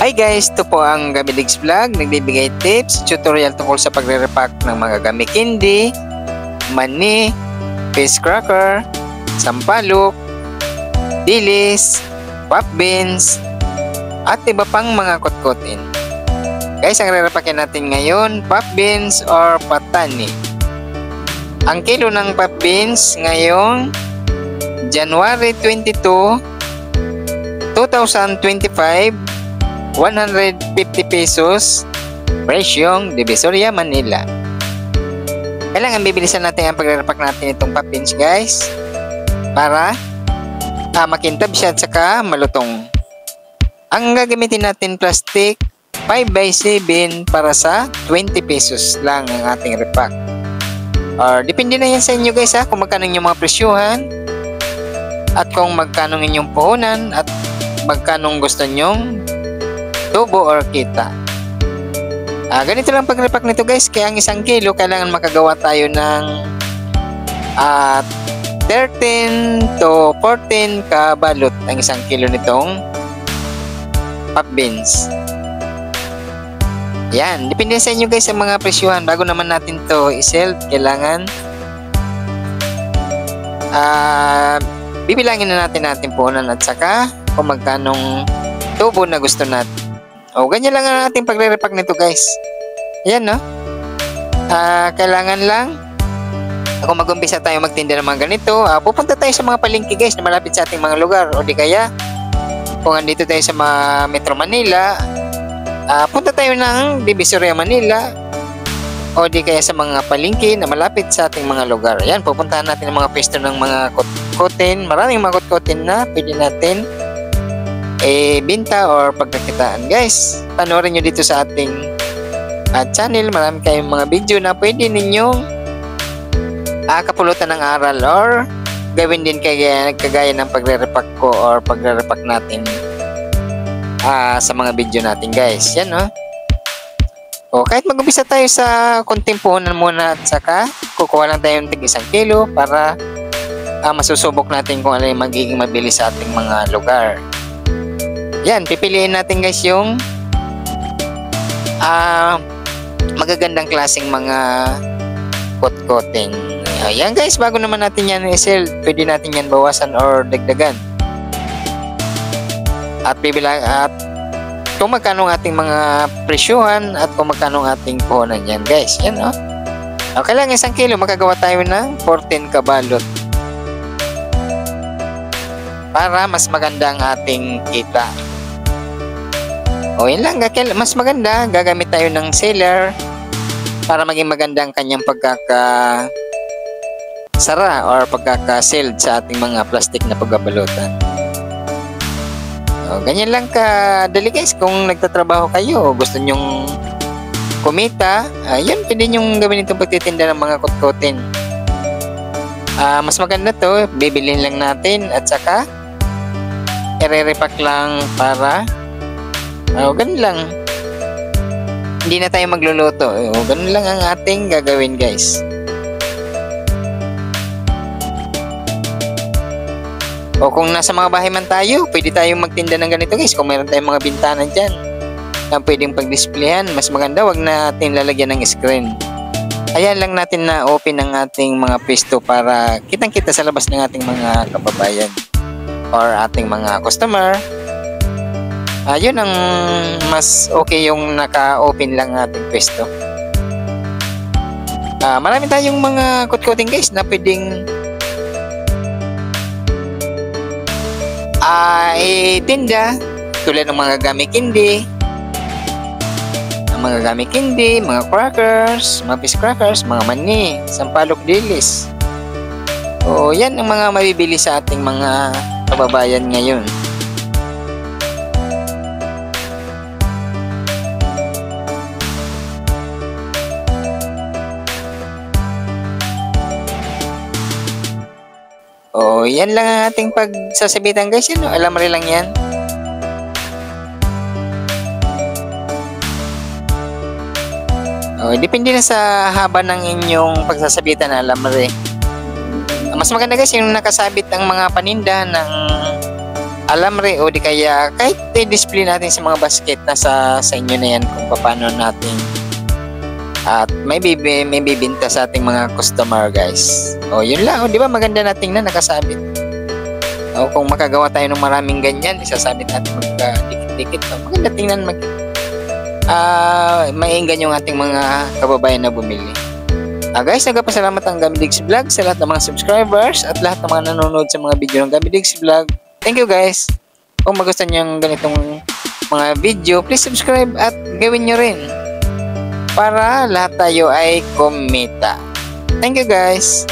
Hi guys, ito po ang Gamidigs Vlog. Nagbibigay tips, tutorial tungkol sa pagre-repack ng mga gummy candy, mani, fish cracker, sampalok, dilis, pop beans, at iba pang mga kutkutin. Guys, ang re-repackin natin ngayon, pop beans or patani. Ang kilo ng pop beans ngayong January 22, 2025, 150 pesos, presyong Divisoria, Manila. Kailangan bibilisan natin ang pagre-repack natin itong pop beans guys, para makintab siya at saka malutong. Ang gagamitin natin plastic 5x7 para sa 20 pesos lang ang ating repack. Or depende na yan sa inyo guys kung magkano yung mga presyuhan at kung magkano inyong puhunan at magkano gusto nyong tubo or kita. Ganito lang pag-repack nito guys. Kaya ang 1 kilo kailangan makagawa tayo ng 13 to 14 kabalot ang 1 kilo nitong pop beans. Yan, depende sa inyo guys sa mga presyuhan. Bago naman natin to i-sell, kailangan bibilangin na natin puhunan at saka kung magkanong tubo na gusto natin. Ganyan lang ang ating pagre-repack nito guys. Ayan no. Kailangan lang kung mag-umpisa tayo magtinda ng mga ganito, pupunta tayo sa mga palengke guys na malapit sa ating mga lugar, o di kaya kung andito tayo sa mga Metro Manila, punta tayo ng Divisoria, Manila, o di kaya sa mga palengke na malapit sa ating mga lugar. Ayan, pupuntahan natin ang mga pwesto ng mga kutkutin. Maraming mga kutkutin na pwede natin binta or pagkakitaan guys. Panoorin nyo dito sa ating channel. Marami kayong mga video na pwede ninyong kapulutan ng aral or gawin din kagaya ng pagre-repack ko or pagre-repack natin sa mga video natin guys. Yan no. Kahit mag-umpisa tayo sa konting puhunan muna at saka kukuha lang tayo ng tig 1 kilo para masusubok natin kung ano yung magiging mabilis sa ating mga lugar. Yan, pipiliin natin guys yung magagandang klaseng mga kutkutin. Ayan guys, bago naman natin yan i-sell, pwede natin yan bawasan or dagdagan. At bibilang at kung magkano ang ating mga presyuhan at kung magkano ang ating puhunan yan guys. Yan no. Kailangan 1 kilo makagawa tayo ng 14 kabalot para mas maganda ang ating kita. Yun lang, mas maganda gagamit tayo ng sealer para maging maganda ang kanyang pagkakasara or pagkakasealed sa ating mga plastic na pagbabalutan. Ganyan lang kadali guys. Kung nagtatrabaho kayo, gusto nyong kumita, yun, pwede nyong gawin itong pagtitinda ng mga kutkutin. Mas maganda to, bibilin lang natin at saka i-repack lang para ganun lang. Hindi na tayo magluluto. Ganun lang ang ating gagawin guys. Kung nasa mga bahay man tayo, pwede tayong magtinda ng ganito guys. Kung meron tayong mga bintana dyan na pwedeng pag-displayan, mas maganda wag natin lalagyan ng screen. Ayan lang natin na open ang ating mga pwesto para kitang-kita sa labas ng ating mga kababayan or ating mga customer. Yun ang mas okay, yung naka-open lang ating pwesto. Marami tayong mga kutkutin guys na pwedeng itinda, tulad ng mga gummy candy, mga crackers, mga fish crackers, mga mani, sampalok, dilis. Yan ang mga mabibili sa ating mga kababayan ngayon. Yan lang ang ating pagsasabitan guys. Alam mo rin lang yan. Depende na sa haba ng inyong pagsasabitan. Alam mo rin. Mas maganda guys yung nakasabit ang mga paninda ng alambre o di kaya kahit i-display natin sa mga basket na sa inyo na yan kung paano natin at may bibinta sa ating mga customer guys. O yun lang, o di ba maganda na tingnan nakasabit. O kung makagawa tayo ng maraming ganyan, isasabit natin magdikit-dikit. Maganda tingnan mainggan yung ating mga kababayan na bumili. Guys, nagpasalamat ang Gamidigs Vlog sa lahat ng mga subscribers at lahat ng mga nanonood sa mga video ng Gamidigs Vlog. Thank you guys. Kung magustuhan nyo yung ganitong mga video, please subscribe at gawin nyo rin para lahat tayo ay kumita. Thank you guys.